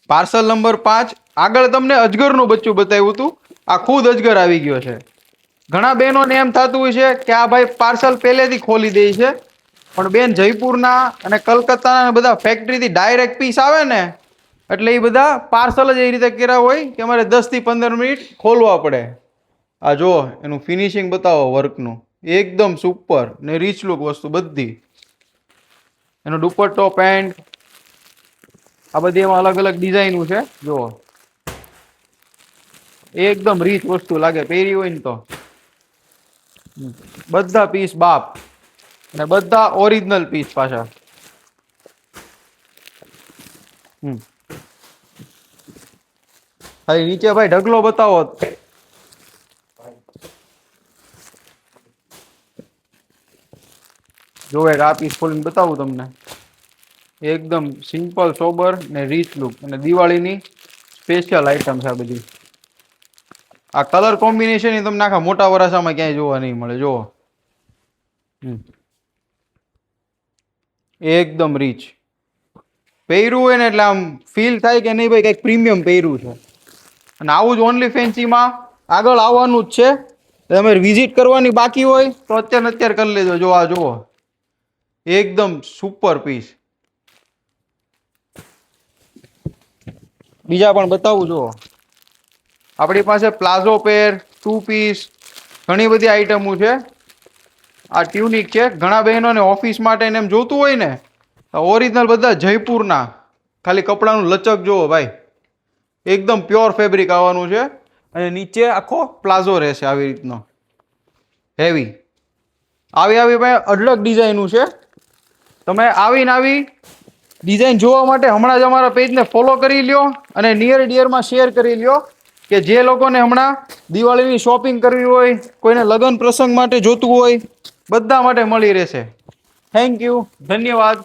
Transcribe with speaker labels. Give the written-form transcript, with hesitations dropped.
Speaker 1: Parcel number 5 આગળ તમને અજગરનું બચ્ચું બતાવ્યું હતું, આ ખુદ અજગર આવી ગયો છે। ઘણા બહેનોને એમ થતું હોય છે કે આ ભાઈ પાર્સલ પહેલેથી ખોલી દે છે, પણ બેન જયપુરના અને કલકત્તાના બધા ફેક્ટરીથી ડાયરેક્ટ પીસ આવે ને, એટલે એ બધા પાર્સલ જ એ રીતે કર્યા હોય કે અમારે 10 થી 15 મિનિટ ખોલવા પડે। આ જો એનું ફિનિશિંગ બતાવો વર્કનું, એકદમ સુપર ને રીચ લુક વસ્તુ બધી। એનો દુપટ્ટો પેન્ટ આ બધી એમાં અલગ અલગ ડિઝાઇન છે, જો એકદમ રીચ વસ્તુ લાગે પહેરી હોય ને તો। બધા પીસ બાપ અને બધા ઓરિજિનલ પીસ પાછા। ભાઈ નીચે ભાઈ ઢગલો બતાવો। જો એક આ પીસ ખોલીને બતાવું તમને, એકદમ સિમ્પલ સોબર ને રીચ લુક અને દિવાળીની સ્પેશિયલ આઈટમ છે આ બધી। આ કલર કોમ્બિનેશન તમને આખા મોટા વરાસામાં ક્યાંય જોવા નહીં મળે। જો એકદમ રીચ પહેર્યું હોય ને એટલે આમ ફીલ થાય કે નહીં ભાઈ કઈક પ્રીમિયમ પહેર્યું છે। અને આવું જ ઓનલી ફેન્સીમાં આગળ આવવાનું જ છે। તમે વિઝિટ કરવાની બાકી હોય તો અત્યારે કરી લેજો। જો આ જુઓ એકદમ સુપર પીસ। બીજા પણ બતાવું, જો આપણી પાસે પ્લાઝો પેર, 2 પીસ ઘણી બધી આઈટમો છે। આ ટ્યુનિક છે, ઘણા બહેનોને ઓફિસ માટે એમ જોતું હોય ને, ઓરિજિનલ બધા જયપુરના, ખાલી કપડાનું લચક જુઓ ભાઈ, એકદમ પ્યોર ફેબ્રિક આવવાનું છે। અને નીચે આખો પ્લાઝો રહેશે આવી રીતનો હેવી। આવી ભાઈ અઢળક ડિઝાઇનો છે। તમે આવીને આવી ડિઝાઇન જોવા માટે હમણાં જ અમારા પેજને ફોલો કરી લ્યો અને નિયર ડિયરમાં શેર કરી લ્યો, કે જે લોકોને હમણાં દિવાળીની શોપિંગ કરવી હોય, કોઈને લગ્ન પ્રસંગ માટે જોતું હોય, બધા માટે મળી રહેશે। થેન્ક યુ, ધન્યવાદ।